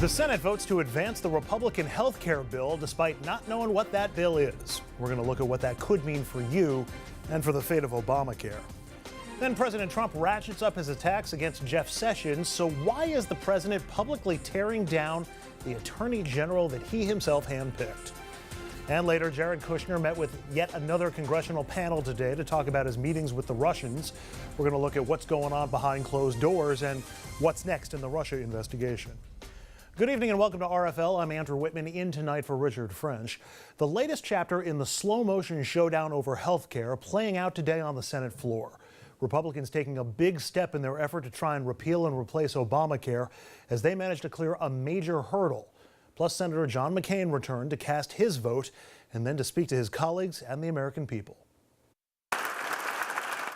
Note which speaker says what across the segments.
Speaker 1: The Senate votes to advance the Republican health care bill despite not knowing what that bill is. We're going to look at what that could mean for you and for the fate of Obamacare. Then President Trump ratchets up his attacks against Jeff Sessions. So why is the president publicly tearing down the attorney general that he himself handpicked? And later, Jared Kushner met with yet another congressional panel today to talk about his meetings with the Russians. We're going to look at what's going on behind closed doors and what's next in the Russia investigation. Good evening and welcome to RFL. I'm Andrew Whitman, in tonight for Richard French. The latest chapter in the slow-motion showdown over health care playing out today on the Senate floor. Republicans taking a big step in their effort to try and repeal and replace Obamacare as they managed to clear a major hurdle. Plus, Senator John McCain returned to cast his vote and then to speak to his colleagues and the American people.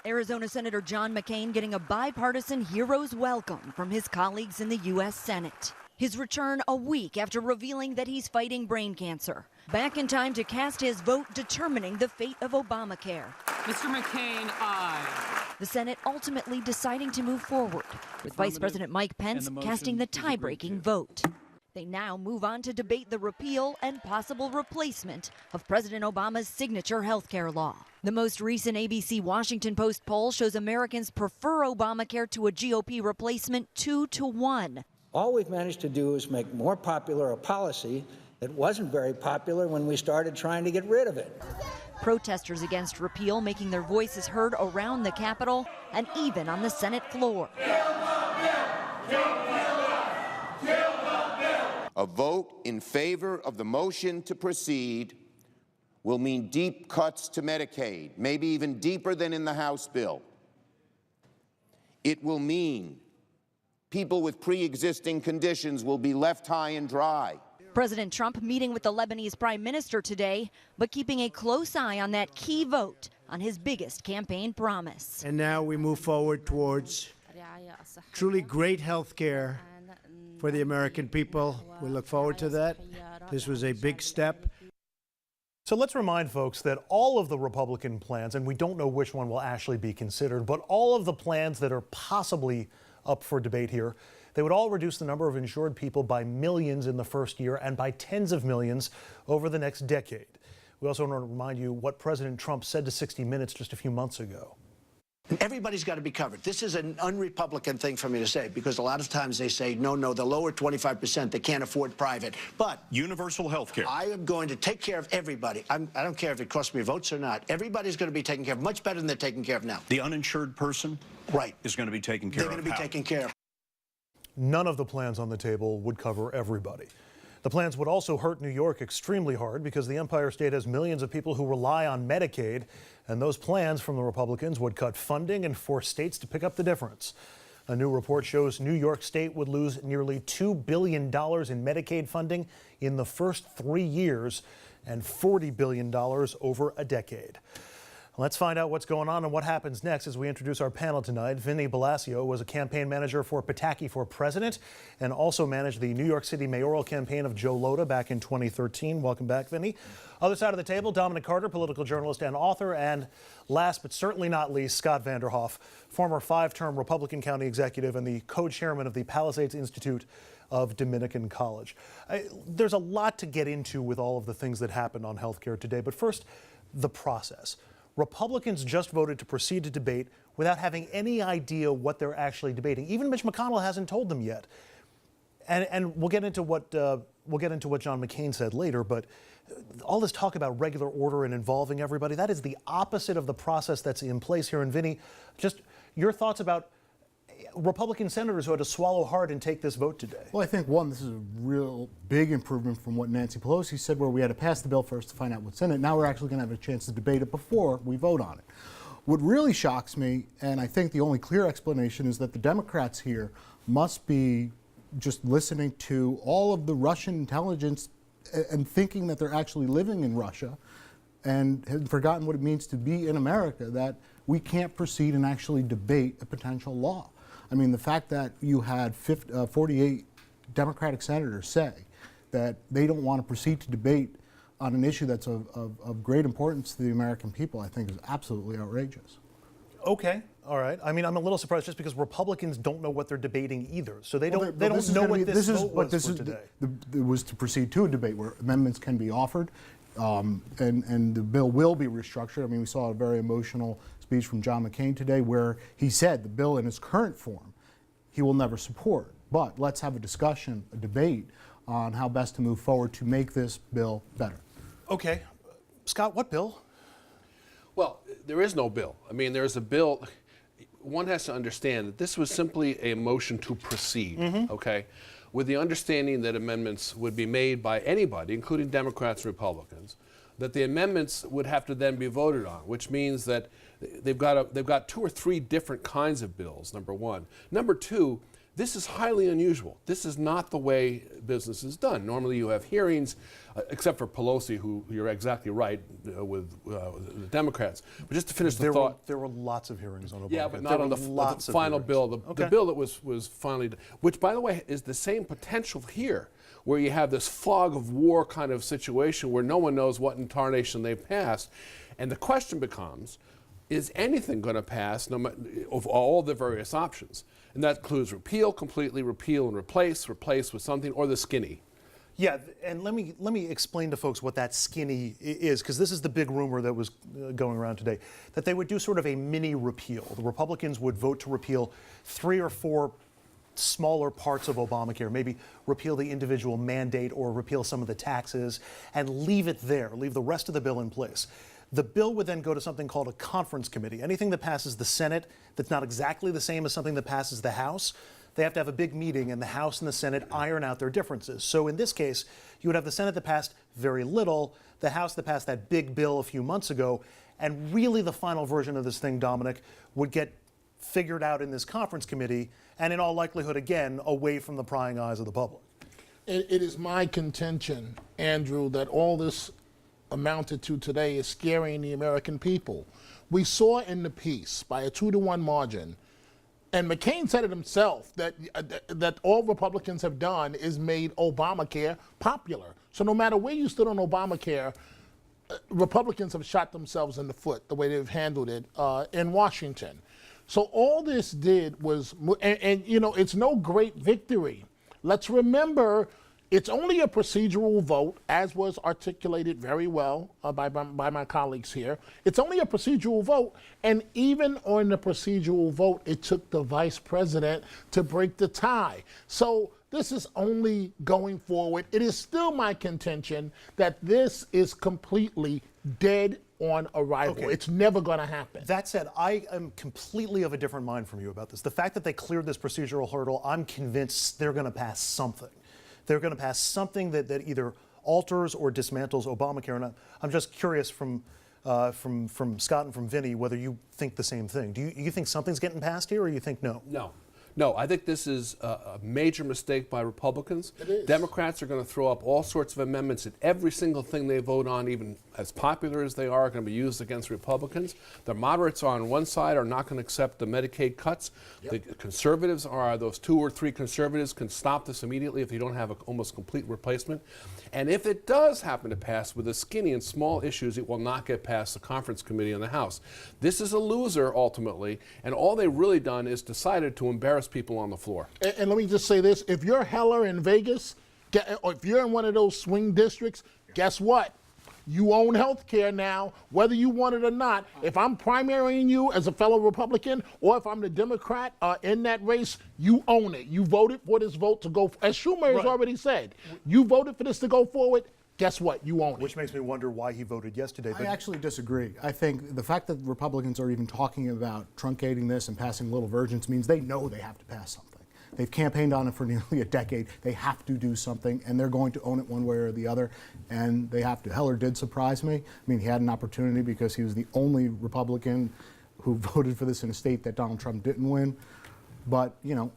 Speaker 2: Arizona Senator John McCain getting a bipartisan hero's welcome from his colleagues in the U.S. Senate. His return a week after revealing that he's fighting brain cancer. Back in time to cast his vote determining the fate of Obamacare.
Speaker 3: Mr. McCain, aye.
Speaker 2: The Senate ultimately deciding to move forward, with Vice President Mike Pence casting the tie-breaking vote. They now move on to debate the repeal and possible replacement of President Obama's signature health care law. The most recent ABC Washington Post poll shows Americans prefer Obamacare to a GOP replacement 2-1.
Speaker 4: All we've managed to do is make more popular a policy that wasn't very popular when we started trying to get rid of it.
Speaker 2: Protesters against repeal making their voices heard around the Capitol and even on the Senate floor.
Speaker 5: A vote in favor of the motion to proceed will mean deep cuts to Medicaid, maybe even deeper than in the House bill. It will mean people with pre-existing conditions will be left high and dry.
Speaker 2: President Trump meeting with the Lebanese prime minister today, but keeping a close eye on that key vote on his biggest campaign promise.
Speaker 6: And now we move forward towards truly great health care for the American people. We look forward to that. This was a big step.
Speaker 1: So let's remind folks that all of the Republican plans, and we don't know which one will actually be considered, but all of the plans that are possibly up for debate here, they would all reduce the number of insured people by millions in the first year and by tens of millions over the next decade. We also want to remind you what President Trump said to 60 Minutes just a few months ago.
Speaker 7: Everybody's got to be covered. This is an un-Republican thing for me to say, because a lot of times they say, no, the lower 25%, they can't afford private. But
Speaker 8: universal health care.
Speaker 7: I am going to take care of everybody. I don't care if it costs me votes or not. Everybody's going to be taken care of much better than they're taken care of now.
Speaker 8: The uninsured person is going to be taken care of.
Speaker 7: They're going to be taken care of.
Speaker 1: None of the plans on the table would cover everybody. The plans would also hurt New York extremely hard because the Empire State has millions of people who rely on Medicaid, and those plans from the Republicans would cut funding and force states to pick up the difference. A new report shows New York State would lose nearly $2 billion in Medicaid funding in the first 3 years and $40 billion over a decade. Let's find out what's going on and what happens next as we introduce our panel tonight. Vinny Blasio was a campaign manager for Pataki for president and also managed the New York City mayoral campaign of Joe Lhota back in 2013. Welcome back, Vinny. Other side of the table, Dominic Carter, political journalist and author. And last but certainly not least, Scott Vanderhoff, former 5-term Republican county executive and the co-chairman of the Palisades Institute of Dominican College. There's a lot to get into with all of the things that happened on healthcare today. But first, the process. Republicans just voted to proceed to debate without having any idea what they're actually debating. Even Mitch McConnell hasn't told them yet. And we'll get into what John McCain said later. But all this talk about regular order and involving everybody, that is the opposite of the process that's in place here. And Vinny, just your thoughts about Republican senators who had to swallow hard and take this vote today.
Speaker 9: Well, I think, one, this is a real big improvement from what Nancy Pelosi said, where we had to pass the bill first to find out what's in it. Now we're actually going to have a chance to debate it before we vote on it. What really shocks me, and I think the only clear explanation, is that the Democrats here must be just listening to all of the Russian intelligence and thinking that they're actually living in Russia and have forgotten what it means to be in America, that we can't proceed and actually debate a potential law. I mean, the fact that you had 48 Democratic senators say that they don't want to proceed to debate on an issue that's of great importance to the American people, I think is absolutely outrageous.
Speaker 1: Okay, all right. I mean, I'm a little surprised just because Republicans don't know what they're debating either. So they
Speaker 9: Well,
Speaker 1: don't know what this vote was for today.
Speaker 9: It was to proceed to a debate where amendments can be offered, and the bill will be restructured. I mean, we saw a very emotional speech from John McCain today where he said the bill in its current form he will never support. But let's have a discussion, a debate on how best to move forward to make this bill better.
Speaker 1: Okay. Scott, what bill?
Speaker 10: Well, there is no bill. I mean, there's a bill. One has to understand that this was simply a motion to proceed, okay, with the understanding that amendments would be made by anybody, including Democrats and Republicans, that the amendments would have to then be voted on, which means that they've got 2 or 3 different kinds of bills, number one. Number two, this is highly unusual. This is not the way business is done. Normally you have hearings, except for Pelosi, who you're exactly right, with the Democrats. But just to finish the thought.
Speaker 1: There were lots of hearings on Obamacare.
Speaker 10: Yeah, but not on the final bill, the bill that was finally, which by the way is the same potential here, where you have this fog of war kind of situation where no one knows what in tarnation they've passed. And the question becomes, is anything going to pass of all the various options? And that includes repeal completely, repeal and replace with something, or the skinny.
Speaker 1: Yeah, and let me explain to folks what that skinny is, because this is the big rumor that was going around today, that they would do sort of a mini repeal. The Republicans would vote to repeal 3 or 4 smaller parts of Obamacare, maybe repeal the individual mandate or repeal some of the taxes and leave it there, leave the rest of the bill in place. The bill would then go to something called a conference committee. Anything that passes the Senate that's not exactly the same as something that passes the House, they have to have a big meeting, and the House and the Senate iron out their differences. So in this case, you would have the Senate that passed very little, the House that passed that big bill a few months ago, and really the final version of this thing, Dominic, would get figured out in this conference committee, and in all likelihood, again, away from the prying eyes of the public.
Speaker 11: It is my contention, Andrew, that all this amounted to today is scaring the American people. We saw in the piece by a 2-to-1 margin, and McCain said it himself, that all Republicans have done is made Obamacare popular. So no matter where you stood on Obamacare, Republicans have shot themselves in the foot the way they've handled it in Washington. So all this did was, and you know, it's no great victory. Let's remember, it's only a procedural vote, as was articulated very well by my colleagues here. It's only a procedural vote, and even on the procedural vote, it took the vice president to break the tie. So this is only going forward. It is still my contention that this is completely dead on arrival. Okay. It's never going to happen.
Speaker 1: That said, I am completely of a different mind from you about this. The fact that they cleared this procedural hurdle, I'm convinced they're going to pass something. They're going to pass something that either alters or dismantles Obamacare. And I'm just curious from Scott and from Vinny whether you think the same thing. Do you think something's getting passed here, or you think no?
Speaker 10: No, I think this is a major mistake by Republicans.
Speaker 11: It is.
Speaker 10: Democrats are going to throw up all sorts of amendments, and every single thing they vote on, even as popular as they are going to be used against Republicans. The moderates on one side are not going to accept the Medicaid cuts. Yep. The conservatives are, those 2 or 3 conservatives can stop this immediately if you don't have an almost complete replacement. And if it does happen to pass with the skinny and small issues, it will not get past the conference committee in the House. This is a loser ultimately, and all they've really done is decided to embarrass people on the floor.
Speaker 11: And let me just say this, if you're Heller in Vegas, or if you're in one of those swing districts, guess what? You own health care now, whether you want it or not. If I'm primarying you as a fellow Republican, or if I'm the Democrat in that race, you own it. You voted for this vote to go, as Schumer has already said, you voted for this to go forward. Guess what? You own it.
Speaker 1: Which makes me wonder why he voted yesterday.
Speaker 9: I actually disagree. I think the fact that Republicans are even talking about truncating this and passing little versions means they know they have to pass something. They've campaigned on it for nearly a decade. They have to do something, and they're going to own it one way or the other, and they have to. Heller did surprise me. I mean, he had an opportunity because he was the only Republican who voted for this in a state that Donald Trump didn't win. But, you know,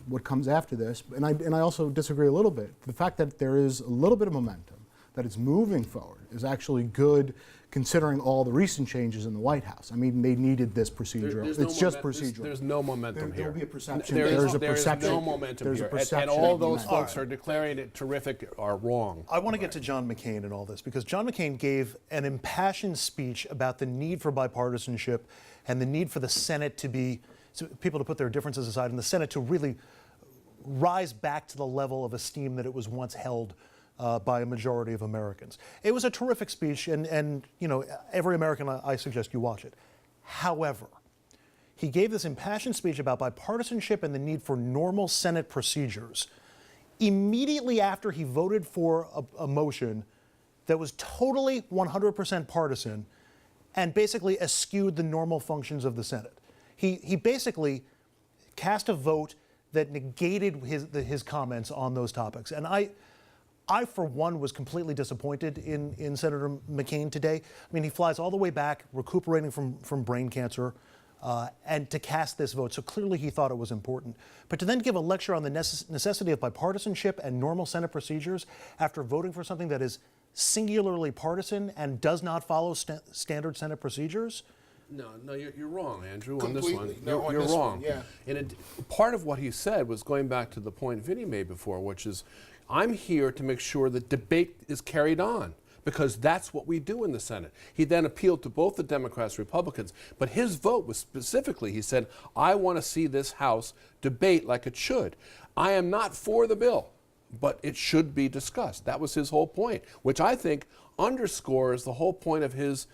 Speaker 9: what comes after this, and I also disagree a little bit. The fact that there is a little bit of momentum, that it's moving forward is actually good, considering all the recent changes in the White House. I mean, they needed this procedural. It's just procedural.
Speaker 10: There's no momentum here.
Speaker 9: There'll be a perception.
Speaker 10: There's
Speaker 9: a perception.
Speaker 10: no momentum
Speaker 9: There's
Speaker 10: here.
Speaker 9: a perception.
Speaker 10: And all those folks who are declaring it terrific are wrong.
Speaker 1: I want to get to John McCain and all this, because John McCain gave an impassioned speech about the need for bipartisanship and the need for the Senate to be, people to put their differences aside, and the Senate to really rise back to the level of esteem that it was once held by a majority of Americans. It was a terrific speech, and you know, every American, I suggest you watch it. However, he gave this impassioned speech about bipartisanship and the need for normal Senate procedures immediately after he voted for a motion that was totally 100% partisan and basically eschewed the normal functions of the Senate. He basically cast a vote that negated his comments on those topics. And I, for one, was completely disappointed in Senator McCain today. I mean, he flies all the way back, recuperating from brain cancer, and to cast this vote. So clearly he thought it was important. But to then give a lecture on the necessity of bipartisanship and normal Senate procedures after voting for something that is singularly partisan and does not follow standard Senate procedures?
Speaker 10: No, you're wrong, Andrew, on this one.
Speaker 11: No,
Speaker 10: You're
Speaker 11: on this
Speaker 10: wrong.
Speaker 11: one, yeah.
Speaker 10: And part of what he said was going back to the point Vinny made before, which is, I'm here to make sure that debate is carried on, because that's what we do in the Senate. He then appealed to both the Democrats and Republicans, but his vote was specifically, he said, I want to see this House debate like it should. I am not for the bill, but it should be discussed. That was his whole point, which I think underscores the whole point of his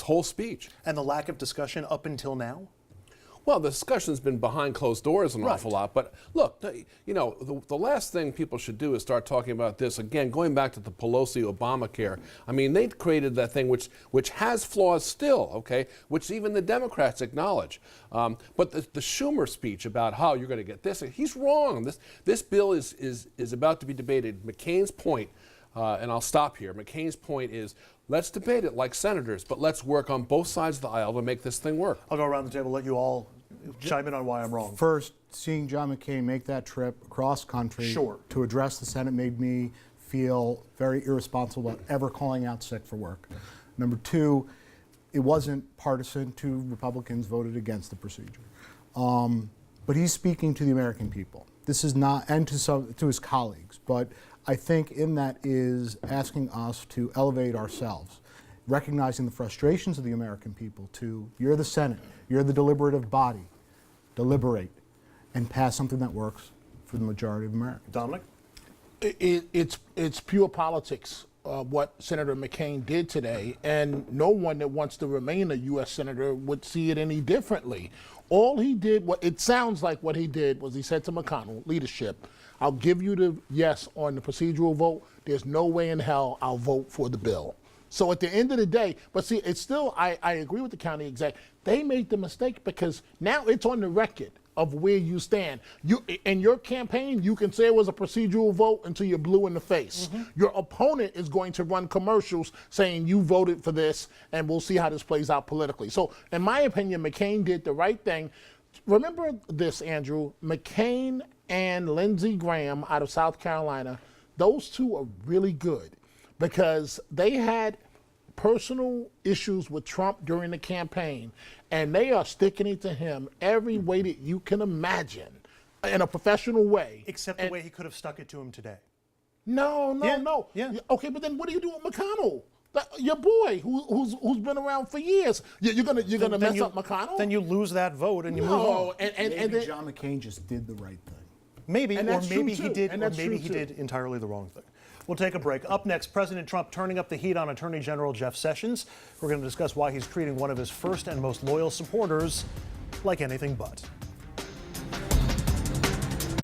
Speaker 10: whole speech.
Speaker 1: And the lack of discussion up until now?
Speaker 10: Well, the discussion's been behind closed doors an awful lot. But look, you know, the last thing people should do is start talking about this again, going back to the Pelosi Obamacare. I mean, they created that thing which has flaws still, okay, which even the Democrats acknowledge. But the Schumer speech about how you're going to get this, he's wrong. This bill is about to be debated. McCain's point, and I'll stop here, McCain's point is, let's debate it like senators, but let's work on both sides of the aisle to make this thing work.
Speaker 1: I'll go around the table, let you all chime in on why I'm wrong.
Speaker 9: First, seeing John McCain make that trip across country to address the Senate made me feel very irresponsible about ever calling out sick for work. Number two, it wasn't partisan. 2 Republicans voted against the procedure. But he's speaking to the American people. This is not, and to his colleagues, but I think in that is asking us to elevate ourselves, recognizing the frustrations of the American people you're the Senate, you're the deliberative body, deliberate and pass something that works for the majority of Americans.
Speaker 1: Dominic?
Speaker 11: It's pure politics, what Senator McCain did today, and no one that wants to remain a U.S. Senator would see it any differently. All he did, it sounds like what he did was he said to McConnell, leadership, I'll give you the yes on the procedural vote. There's no way in hell I'll vote for the bill. So at the end of the day, but see, it's still, I agree with the county exec. They made the mistake because now it's on the record of where you stand. In your campaign, you can say it was a procedural vote until you're blue in the face. Your opponent is going to run commercials saying you voted for this and we'll see how this plays out politically. So in my opinion, McCain did the right thing. Remember this, Andrew, McCain and Lindsey Graham out of South Carolina, those two are really good because they had personal issues with Trump during the campaign, and they are sticking it to him every way that you can imagine in a professional way.
Speaker 1: Except the way he could have stuck it to him today.
Speaker 11: No.
Speaker 1: Yeah.
Speaker 11: Okay, but then what do you do with McConnell? Your boy, who's been around for years. You're gonna mess up McConnell?
Speaker 1: Then you lose that vote and you move on.
Speaker 11: And
Speaker 9: maybe John McCain just did the right thing.
Speaker 1: Maybe,
Speaker 11: and
Speaker 1: or maybe he did,
Speaker 11: or
Speaker 1: maybe he did entirely the wrong thing. We'll take a break. Up next, President Trump turning up the heat on Attorney General Jeff Sessions. We're going to discuss why he's treating one of his first and most loyal supporters like anything but.